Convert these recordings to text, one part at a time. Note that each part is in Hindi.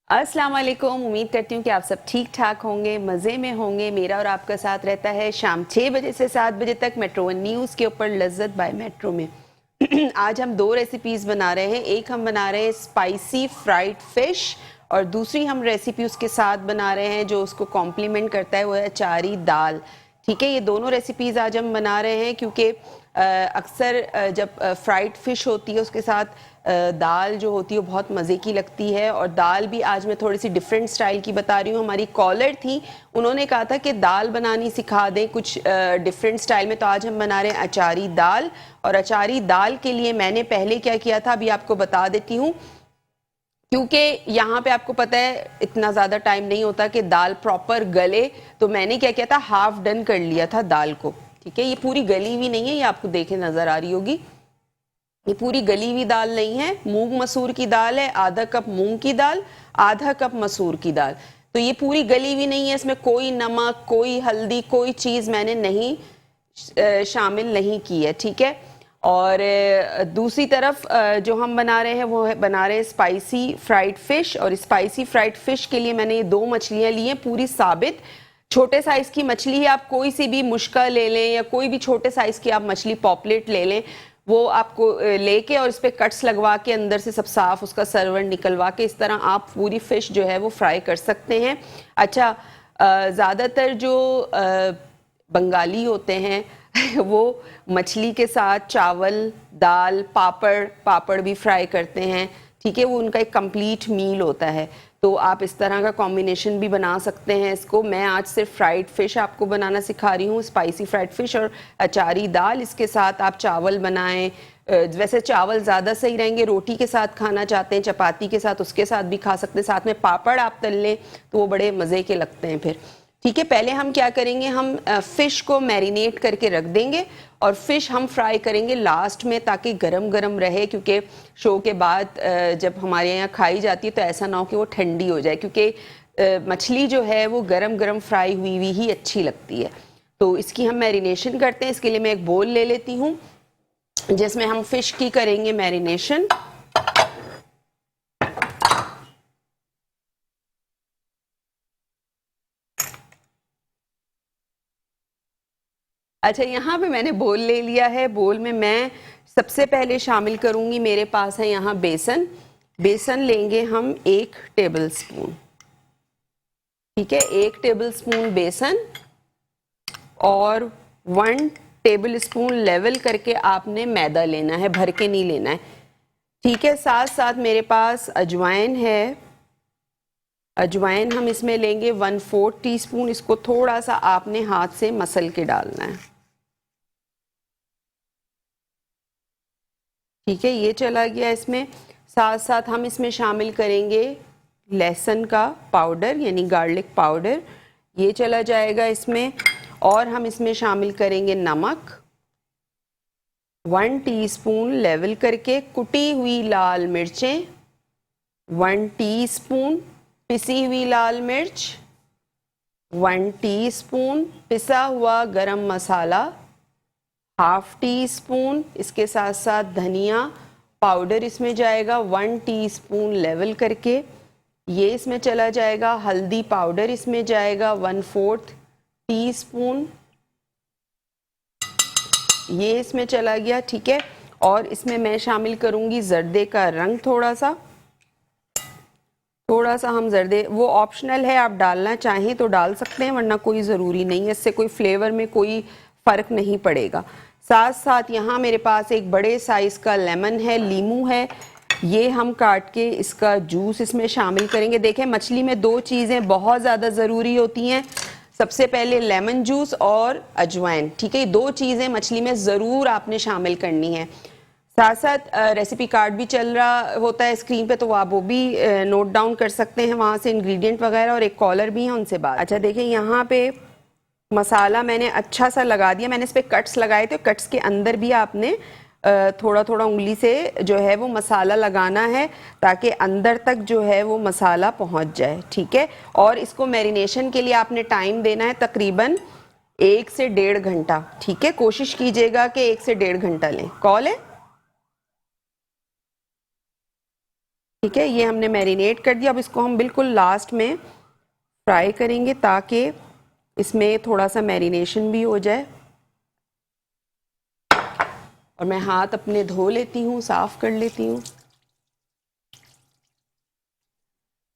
अस्सलाम वालेकुम। उम्मीद करती हूँ कि आप सब ठीक ठाक होंगे, मज़े में होंगे। मेरा और आपका साथ रहता है शाम 6 बजे से 7 बजे तक मेट्रो वन न्यूज़ के ऊपर लज्जत बाय मेट्रो में। आज हम दो रेसिपीज़ बना रहे हैं। एक हम बना रहे हैं स्पाइसी फ्राइड फिश और दूसरी हम रेसिपी उसके साथ बना रहे हैं जो उसको कॉम्प्लीमेंट करता है, वो है अचारी दाल। ठीक है, ये दोनों रेसिपीज़ आज हम बना रहे हैं क्योंकि अक्सर जब फ्राइड फ़िश होती है उसके साथ दाल जो होती है वो बहुत मज़े की लगती है। और दाल भी आज मैं थोड़ी सी डिफरेंट स्टाइल की बता रही हूँ। हमारी कॉलर थी, उन्होंने कहा था कि दाल बनानी सिखा दें कुछ डिफरेंट स्टाइल में, तो आज हम बना रहे हैं अचारी दाल। और अचारी दाल के लिए मैंने पहले क्या किया था अभी आपको बता देती हूँ, क्योंकि यहाँ पे आपको पता है इतना ज़्यादा टाइम नहीं होता कि दाल प्रॉपर गले। तो मैंने क्या किया था, हाफ डन कर लिया था दाल को। ठीक है, ये पूरी गली हुई नहीं है, ये आपको देखे नज़र आ रही होगी। ये पूरी गली हुई दाल नहीं है, मूंग मसूर की दाल है। आधा कप मूंग की दाल, आधा कप मसूर की दाल। तो ये पूरी गली हुई नहीं है, इसमें कोई नमक, कोई हल्दी, कोई चीज़ मैंने नहीं शामिल नहीं की है। ठीक है, और दूसरी तरफ जो हम बना रहे हैं वो बना रहे हैं स्पाइसी फ्राइड फिश। और स्पाइसी फ्राइड फिश के लिए मैंने ये दो मछलियाँ ली हैं पूरी साबित। छोटे साइज़ की मछली है, आप कोई सी भी मुश्का ले लें या कोई भी छोटे साइज़ की आप मछली पॉपलेट ले लें, वो आपको लेके और इस पर कट्स लगवा के अंदर से सब साफ उसका सर्वर निकलवा के इस तरह आप पूरी फ़िश जो है वो फ्राई कर सकते हैं। अच्छा, ज़्यादातर जो बंगाली होते हैं वो मछली के साथ चावल, दाल, पापड़ भी फ्राई करते हैं। ठीक है, वो उनका एक कंप्लीट मील होता है। तो आप इस तरह का कॉम्बिनेशन भी बना सकते हैं इसको। मैं आज सिर्फ फ्राइड फिश आपको बनाना सिखा रही हूँ, स्पाइसी फ्राइड फिश और अचारी दाल। इसके साथ आप चावल बनाएं, वैसे चावल ज़्यादा सही रहेंगे। रोटी के साथ खाना चाहते हैं, चपाती के साथ, उसके साथ भी खा सकते हैं। साथ में पापड़ आप तल लें तो वो बड़े मज़े के लगते हैं फिर। ठीक है, पहले हम क्या करेंगे, हम फ़िश को मैरिनेट करके रख देंगे और फ़िश हम फ्राई करेंगे लास्ट में ताकि गरम गरम रहे, क्योंकि शो के बाद जब हमारे यहाँ खाई जाती है तो ऐसा ना हो कि वो ठंडी हो जाए, क्योंकि मछली जो है वो गरम गरम फ्राई हुई हुई ही अच्छी लगती है। तो इसकी हम मैरिनेशन करते हैं। इसके लिए मैं एक बोल ले लेती हूँ जिसमें हम फ़िश की करेंगे मैरिनेशन। अच्छा, यहाँ पे मैंने बोल ले लिया है। बोल में मैं सबसे पहले शामिल करूँगी, मेरे पास है यहाँ बेसन। बेसन लेंगे हम 1 टेबल स्पून। ठीक है, 1 टेबल स्पून बेसन और 1 टेबल स्पून लेवल करके आपने मैदा लेना है, भर के नहीं लेना है। ठीक है, साथ साथ मेरे पास अजवाइन है। अजवाइन हम इसमें लेंगे 1/4 टीस्पून। इसको थोड़ा सा आपने हाथ से मसल के डालना है। ठीक है, ये चला गया इसमें। साथ साथ हम इसमें शामिल करेंगे लहसुन का पाउडर यानी गार्लिक पाउडर, ये चला जाएगा इसमें। और हम इसमें शामिल करेंगे नमक 1 टीस्पून लेवल करके, कुटी हुई लाल मिर्चें 1 टीस्पून, पिसी हुई लाल मिर्च 1 टीस्पून, पिसा हुआ गरम मसाला 1/2 टीस्पून। इसके साथ साथ धनिया पाउडर इसमें जाएगा 1 टीस्पून लेवल करके, ये इसमें चला जाएगा। हल्दी पाउडर इसमें जाएगा 1/4 टीस्पून, ये इसमें चला गया। ठीक है, और इसमें मैं शामिल करूंगी जर्दे का रंग थोड़ा सा हम जर्दे, वो ऑप्शनल है, आप डालना चाहें तो डाल सकते हैं वरना कोई ज़रूरी नहीं है, इससे कोई फ्लेवर में कोई फ़र्क नहीं पड़ेगा। साथ साथ यहाँ मेरे पास एक बड़े साइज़ का लेमन है, लीमू है, ये हम काट के इसका जूस इसमें शामिल करेंगे। देखें, मछली में 2 चीज़ें बहुत ज़्यादा ज़रूरी होती हैं, सबसे पहले लेमन जूस और अजवाइन। ठीक है, ये 2 चीज़ें मछली में ज़रूर आपने शामिल करनी है। साथ साथ रेसिपी कार्ड भी चल रहा होता है स्क्रीन पे, तो आप वो भी नोट डाउन कर सकते हैं वहाँ से इंग्रेडिएंट वगैरह। और एक कॉलर भी है, उनसे बात। अच्छा देखिए, यहाँ पे मसाला मैंने अच्छा सा लगा दिया। मैंने इस पर कट्स लगाए थे, कट्स के अंदर भी आपने थोड़ा थोड़ा उंगली से जो है वो मसाला लगाना है ताकि अंदर तक जो है वो मसाला पहुँच जाए। ठीक है, और इसको मैरिनेशन के लिए आपने टाइम देना है तकरीबन 1 से 1.5 घंटा। ठीक है, कोशिश कीजिएगा कि 1 से 1.5 घंटा लें। कॉल है? ठीक है, ये हमने मैरिनेट कर दिया। अब इसको हम बिल्कुल लास्ट में फ्राई करेंगे ताकि इसमें थोड़ा सा मैरिनेशन भी हो जाए। और मैं हाथ अपने धो लेती हूँ, साफ कर लेती हूँ।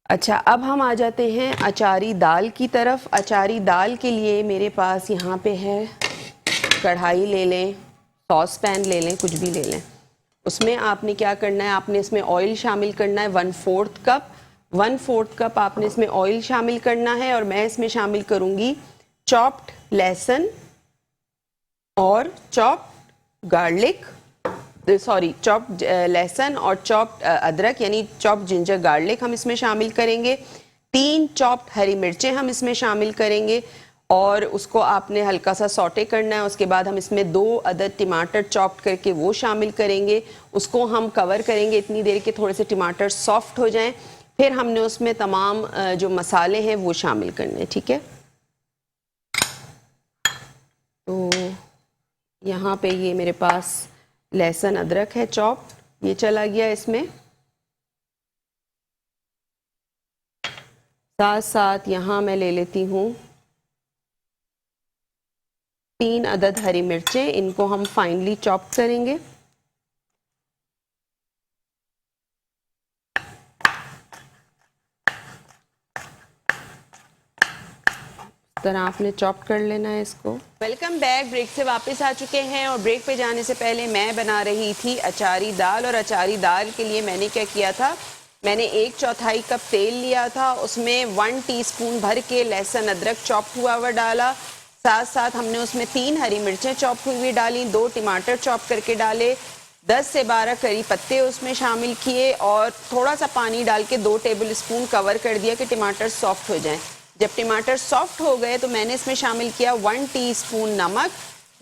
अच्छा, अब हम आ जाते हैं अचारी दाल की तरफ। अचारी दाल के लिए मेरे पास यहाँ पे है, कढ़ाई ले लें, सॉस पैन ले लें, कुछ भी ले लें। उसमें आपने क्या करना है, आपने इसमें ऑयल शामिल करना है 1/4 कप। 1/4 कप आपने इसमें ऑयल शामिल करना है। और मैं इसमें शामिल करूँगी चॉप्ड लहसुन और चॉप्ड गार्लिक, सॉरी चॉप्ड लहसुन और चॉप्ड अदरक, यानी चॉप्ड जिंजर गार्लिक हम इसमें शामिल करेंगे। 3 चॉप्ड हरी मिर्चें हम इसमें शामिल करेंगे और उसको आपने हल्का सा सौटे करना है। उसके बाद हम इसमें 2 अदद टमाटर चॉप्ड करके वो शामिल करेंगे। उसको हम कवर करेंगे इतनी देर के थोड़े से टमाटर सॉफ्ट हो जाएं। फिर हमने उसमें तमाम जो मसाले हैं वो शामिल करने हैं। ठीक है, तो यहाँ पे ये मेरे पास लहसुन अदरक है चॉप, ये चला गया इसमें। साथ साथ यहाँ मैं ले लेती हूँ 3 अदद हरी मिर्चें, इनको हम फाइनली चॉप करेंगे। तरह आपने चॉप कर लेना है इसको। वेलकम बैक, ब्रेक से वापस आ चुके हैं। और ब्रेक पे जाने से पहले मैं बना रही थी अचारी दाल। और अचारी दाल के लिए मैंने क्या किया था, मैंने 1/4 कप तेल लिया था, उसमें 1 टीस्पून भर के लहसुन अदरक चॉप हुआ हुआ डाला। साथ साथ हमने उसमें 3 हरी मिर्चें चॉप हुई हुई डाली, 2 टमाटर चॉप करके डाले, 10 से 12 करी पत्ते उसमें शामिल किए और थोड़ा सा पानी डाल के 2 टेबल स्पून कवर कर दिया कि टमाटर सॉफ्ट हो जाएं। जब टमाटर सॉफ्ट हो गए तो मैंने इसमें शामिल किया 1 टीस्पून नमक,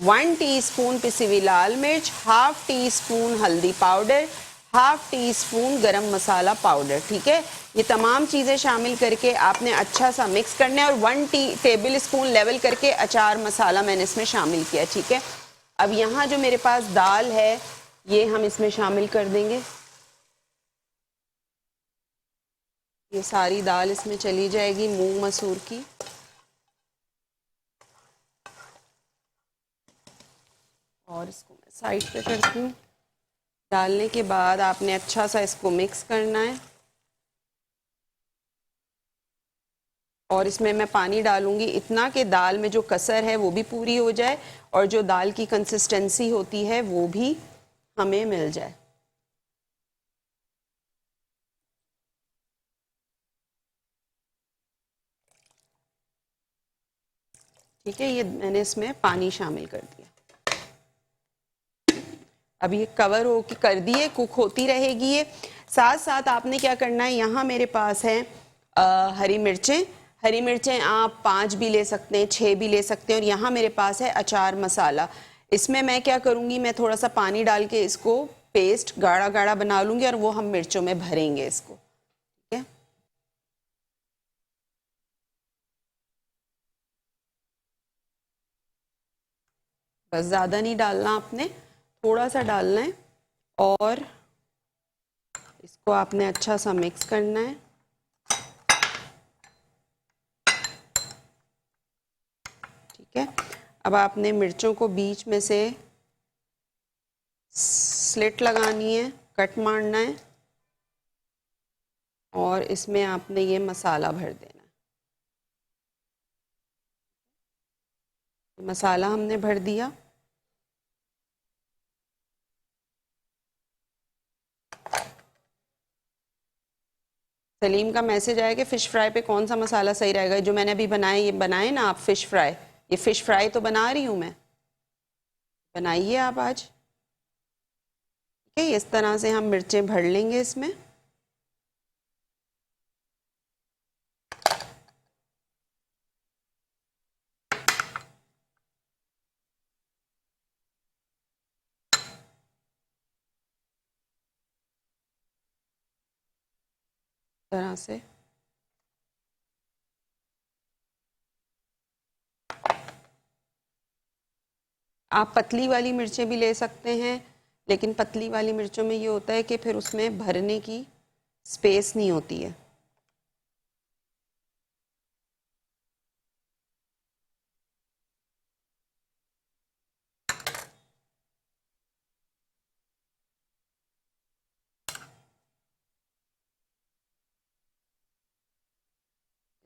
1 टीस्पून पिसी हुई लाल मिर्च, ½ टीस्पून हल्दी पाउडर, ½ टीस्पून गरम मसाला पाउडर। ठीक है, ये तमाम चीज़ें शामिल करके आपने अच्छा सा मिक्स करना है। और 1 टेबल स्पून लेवल करके अचार मसाला मैंने इसमें शामिल किया। ठीक है, अब यहाँ जो मेरे पास दाल है ये हम इसमें शामिल कर देंगे। ये सारी दाल इसमें चली जाएगी, मूंग मसूर की। और इसको मैं साइड पे करती हूँ। डालने के बाद आपने अच्छा सा इसको मिक्स करना है। और इसमें मैं पानी डालूंगी इतना कि दाल में जो कसर है वो भी पूरी हो जाए और जो दाल की कंसिस्टेंसी होती है वो भी हमें मिल जाए। ठीक है, ये मैंने इसमें पानी शामिल कर दिया। अब ये कवर हो के कर दिए, कुक होती रहेगी ये। साथ साथ आपने क्या करना है, यहाँ मेरे पास है हरी मिर्चें। हरी मिर्चें आप 5 भी ले सकते हैं, 6 भी ले सकते हैं। और यहाँ मेरे पास है अचार मसाला। इसमें मैं क्या करूँगी, मैं थोड़ा सा पानी डाल के इसको पेस्ट गाढ़ा गाढ़ा बना लूँगी और वो हम मिर्चों में भरेंगे इसको। ठीक है, बस ज़्यादा नहीं डालना आपने, थोड़ा सा डालना है। और इसको आपने अच्छा सा मिक्स करना है। ठीक है, अब आपने मिर्चों को बीच में से स्लिट लगानी है, कट मारना है और इसमें आपने ये मसाला भर देना है। मसाला हमने भर दिया। सलीम का मैसेज आया कि फ़िश फ्राई पे कौन सा मसाला सही रहेगा। जो मैंने अभी बनाए, ये बनाए ना आप फ़िश फ्राई, ये फ़िश फ्राई तो बना रही हूँ मैं, बनाइए आप आज। ठीक है, इस तरह से हम मिर्चें भर लेंगे इसमें। तरह से आप पतली वाली मिर्चें भी ले सकते हैं, लेकिन पतली वाली मिर्चों में ये होता है कि फिर उसमें भरने की स्पेस नहीं होती है।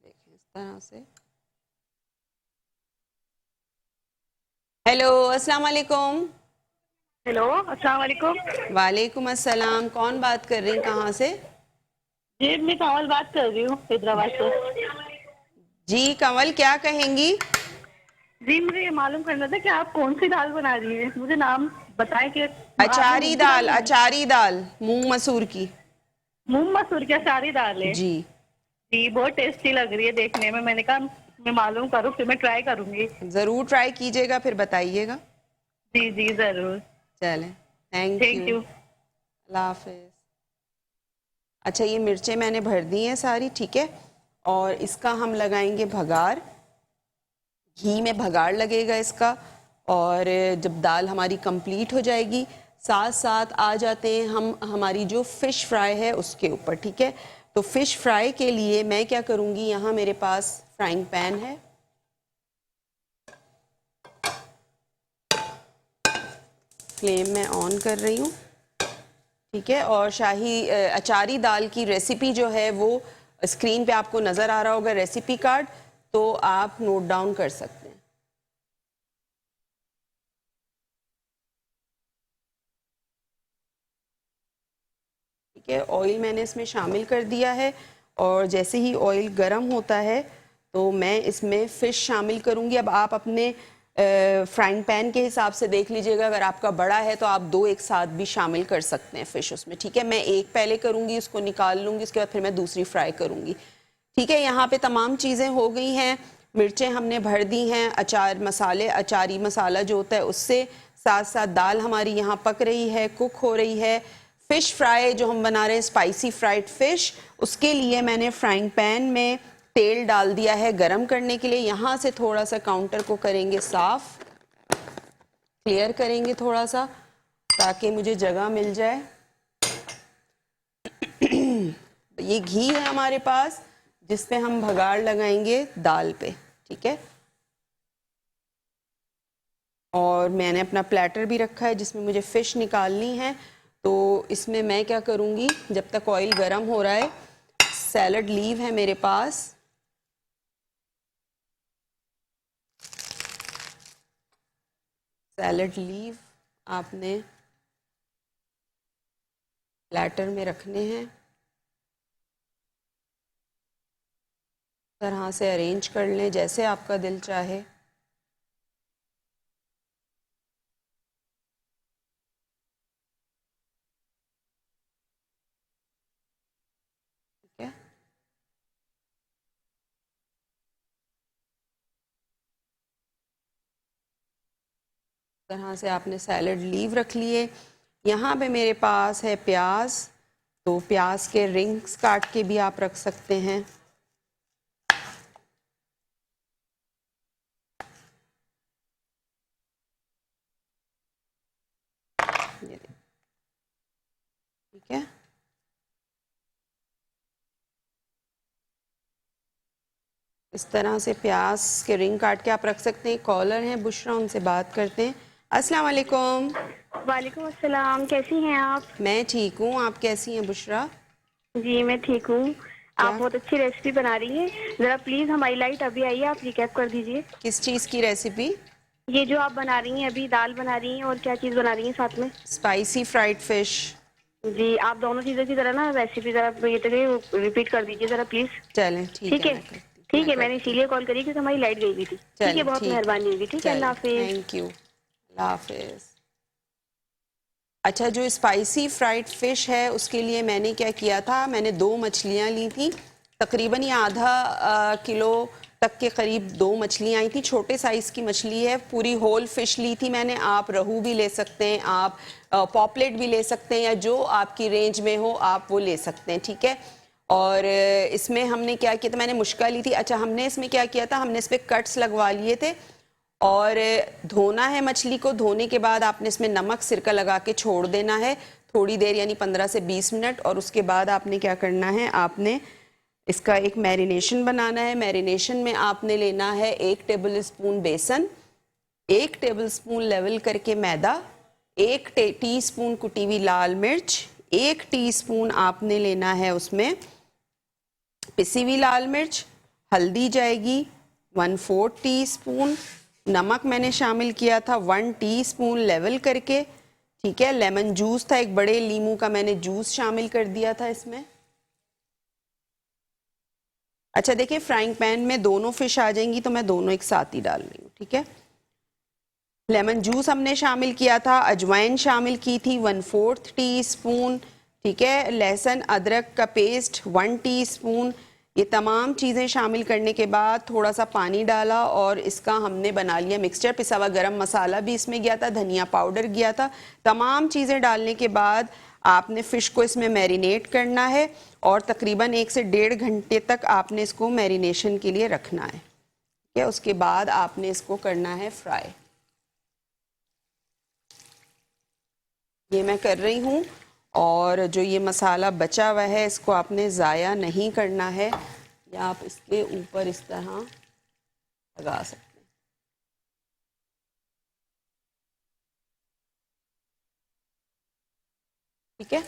देखिए इस तरह से। हेलो, अस्सलाम वालेकुम। हेलो, अस्सलाम वालेकुम। वालेकुम अस्सलाम। कौन बात कर रही हैं, कहाँ से? जी, मैं कमल बात कर रही हूँ हैदराबाद से। जी कंवल, क्या कहेंगी? जी, मुझे ये मालूम करना था कि आप कौन सी दाल बना रही हैं। मुझे नाम बताएं कि आपने अचारी मूंग की दाल, दाल बनाई। अचारी दाल मूंग मसूर की। मूंग मसूर की सारी दाल है। जी जी, बहुत टेस्टी लग रही है देखने में। मैंने कहा मैं मालूम करूँ, फिर मैं ट्राई करूंगी। ज़रूर ट्राई कीजिएगा, फिर बताइएगा। जी जी, जरूर। चलें, थैंक यू, थैंक यू। अल्लाह हाफिज़। अच्छा, ये मिर्चें मैंने भर दी हैं सारी, ठीक है। और इसका हम लगाएंगे भगार, घी में भगार लगेगा इसका। और जब दाल हमारी कंप्लीट हो जाएगी, साथ साथ आ जाते हैं हम हमारी जो फ़िश फ्राई है उसके ऊपर, ठीक है। तो फ़िश फ्राई के लिए मैं क्या करूँगी, यहाँ मेरे पास फ्राइंग पैन है, फ्लेम मैं ऑन कर रही हूँ, ठीक है। और शाही अचारी दाल की रेसिपी जो है वो स्क्रीन पे आपको नज़र आ रहा होगा, रेसिपी कार्ड, तो आप नोट डाउन कर सकते हैं। ठीक है, ऑयल मैंने इसमें शामिल कर दिया है। और जैसे ही ऑयल गर्म होता है तो मैं इसमें फ़िश शामिल करूँगी। अब आप अपने फ्राइंग पैन के हिसाब से देख लीजिएगा, अगर आपका बड़ा है तो आप दो एक साथ भी शामिल कर सकते हैं फ़िश उसमें, ठीक है। मैं एक पहले करूँगी, उसको निकाल लूँगी, उसके बाद फिर मैं दूसरी फ्राई करूँगी, ठीक है। यहाँ पे तमाम चीज़ें हो गई हैं, मिर्चें हमने भर दी हैं, अचार मसाले, अचारी मसाला जो होता है उससे, साथ साथ दाल हमारी यहाँ पक रही है, कुक हो रही है। फ़िश फ्राई जो हम बना रहे हैं, स्पाइसी फ्राइड फ़िश, उसके लिए मैंने फ्राइंग पैन में तेल डाल दिया है गरम करने के लिए। यहाँ से थोड़ा सा काउंटर को करेंगे साफ़, क्लियर करेंगे थोड़ा सा, ताकि मुझे जगह मिल जाए। ये घी है हमारे पास, जिस पे हम भगाड़ लगाएंगे दाल पे, ठीक है। और मैंने अपना प्लेटर भी रखा है जिसमें मुझे फ़िश निकालनी है। तो इसमें मैं क्या करूँगी, जब तक ऑयल गर्म हो रहा है, सैलड लीव है मेरे पास, सैलड लीव आपने प्लेटर में रखने हैं, तरह से अरेंज कर लें जैसे आपका दिल चाहे। ठीक है, तरह से आपने सैलड लीव रख लिए। यहाँ पे मेरे पास है प्याज, तो प्याज के रिंग्स काट के भी आप रख सकते हैं। ठीक है, इस तरह से प्याज के रिंग काट के आप रख सकते हैं। कॉलर हैं बुशरा, उनसे बात करते हैं। अस्सलाम वालेकुम। वालेकुम अस्सलाम, कैसी हैं आप? मैं ठीक हूँ, आप कैसी हैं बुशरा? जी मैं ठीक हूँ। आप क्या, बहुत अच्छी रेसिपी बना रही हैं। ज़रा प्लीज़ हमारी लाइट अभी आई है, आप रिकैप कर दीजिए। किस चीज़ की रेसिपी? ये जो आप बना रही हैं अभी, दाल बना रही हैं और क्या चीज़ बना रही हैं साथ में? Spicy fried fish. जी, आप दोनों चीज़ों की ज़रा ना रेसिपी ज़रा ये तो रिपीट कर दीजिए ज़रा प्लीज़। चलें ठीक ठीक है, है, ठीक मैं है, मैंने करती हूँ। इसीलिए कॉल करी क्योंकि हमारी लाइट गई हुई थी। ठीक है, चलें बहुत ठीक, मेहरबानी होगी। ठीक है, अल्लाह चलें, हाफिज़। थैंक यू, अल्लाह हाफिज़। अच्छा, जो स्पाइसी फ्राइड फ़िश है उसके लिए मैंने क्या किया था, मैंने दो मछलियाँ ली थी, तकरीबन ये आधा किलो तक के करीब दो मछलियाँ आई थी। छोटे साइज़ की मछली है, पूरी होल फिश ली थी मैंने। आप रहू भी ले सकते हैं, आप पॉपलेट भी ले सकते हैं, या जो आपकी रेंज में हो आप वो ले सकते हैं, ठीक है। और इसमें हमने क्या किया था, मैंने मुश्का ली थी। अच्छा, हमने इसमें क्या किया था, हमने इस पर कट्स लगवा लिए थे। और धोना है मछली को, धोने के बाद आपने इसमें नमक सिरका लगा के छोड़ देना है। थोड़ी देर यानी 15 से 20 मिनट। और उसके बाद आपने क्या करना है, आपने इसका एक मैरिनेशन बनाना है। मैरिनेशन में आपने लेना है 1 टेबल स्पून बेसन, 1 टेबल स्पून लेवल करके मैदा, 1 टीस्पून कुटी हुई लाल मिर्च, 1 टीस्पून आपने लेना है उसमें पिसी हुई लाल मिर्च, हल्दी जाएगी 1/4 टीस्पून, नमक मैंने शामिल किया था 1 टीस्पून लेवल करके, ठीक है। लेमन जूस था, एक बड़े लीमू का मैंने जूस शामिल कर दिया था इसमें। अच्छा देखिए, फ्राइंग पैन में दोनों फिश आ जाएंगी तो मैं दोनों एक साथ ही डाल रही हूँ, ठीक है। लेमन जूस हमने शामिल किया था, अजवाइन शामिल की थी 1/4 टीस्पून, ठीक है। लहसुन अदरक का पेस्ट 1 टीस्पून। ये तमाम चीज़ें शामिल करने के बाद थोड़ा सा पानी डाला और इसका हमने बना लिया मिक्सचर। पिसा हुआ गरम मसाला भी इसमें गया था, धनिया पाउडर गया था। तमाम चीज़ें डालने के बाद आपने फ़िश को इसमें मैरिनेट करना है और तकरीबन 1 से 1.5 घंटे तक आपने इसको मैरिनेशन के लिए रखना है, ठीक है। उसके बाद आपने इसको करना है फ्राई। ये मैं कर रही हूँ और जो ये मसाला बचा हुआ है इसको आपने ज़ाया नहीं करना है, या आप इसके ऊपर इस तरह लगा सकते हैं, ठीक है।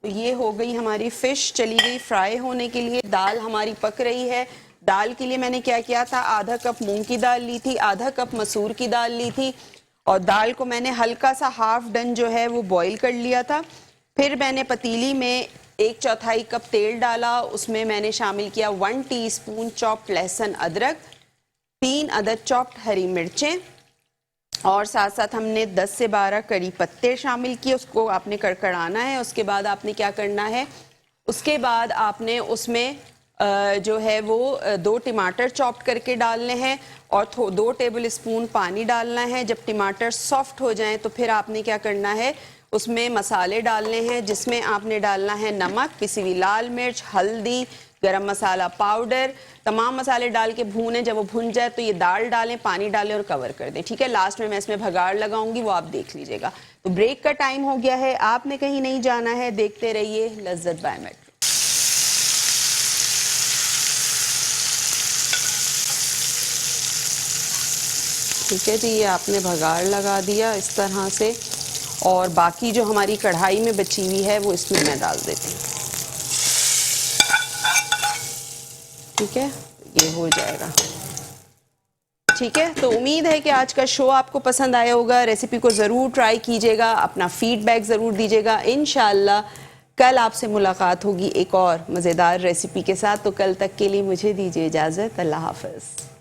तो ये हो गई हमारी फ़िश, चली गई फ्राई होने के लिए। दाल हमारी पक रही है। दाल के लिए मैंने क्या किया था, आधा कप मूंग की दाल ली थी, आधा कप मसूर की दाल ली थी और दाल को मैंने हल्का सा हाफ डन जो है वो बॉईल कर लिया था। फिर मैंने पतीली में 1/4 कप तेल डाला, उसमें मैंने शामिल किया 1 टीस्पून चॉप्ड लहसुन अदरक, 3 अदद चॉप्ड हरी मिर्चें और साथ साथ हमने 10 से 12 कड़ी पत्ते शामिल किए। उसको आपने कड़कड़ाना है। उसके बाद आपने क्या करना है, उसके बाद आपने उसमें जो है वो 2 टमाटर चॉप्ड करके डालने हैं और 2 टेबल स्पून पानी डालना है। जब टमाटर सॉफ्ट हो जाएं तो फिर आपने क्या करना है, उसमें मसाले डालने हैं, जिसमें आपने डालना है नमक, पिसी हुई लाल मिर्च, हल्दी, गरम मसाला पाउडर। तमाम मसाले डाल के भूनें। जब वो भुन जाए तो ये दाल डालें, पानी डालें और कवर कर दें, ठीक है। लास्ट में मैं इसमें भगाड़ लगाऊंगी, वो आप देख लीजिएगा। तो ब्रेक का टाइम हो गया है, आपने कहीं नहीं जाना है, देखते रहिए लज्जत बाय मेट्रो। ठीक है जी, ये आपने भगाड़ लगा दिया इस तरह से और बाकी जो हमारी कढ़ाई में बची हुई है वो इसमें मैं डाल देती हूँ, ठीक है। ये हो जाएगा, ठीक है। तो उम्मीद है कि आज का शो आपको पसंद आया होगा। रेसिपी को ज़रूर ट्राई कीजिएगा, अपना फीडबैक ज़रूर दीजिएगा। इंशाल्लाह कल आपसे मुलाकात होगी एक और मज़ेदार रेसिपी के साथ। तो कल तक के लिए मुझे दीजिए इजाज़त। अल्लाह हाफ़िज़।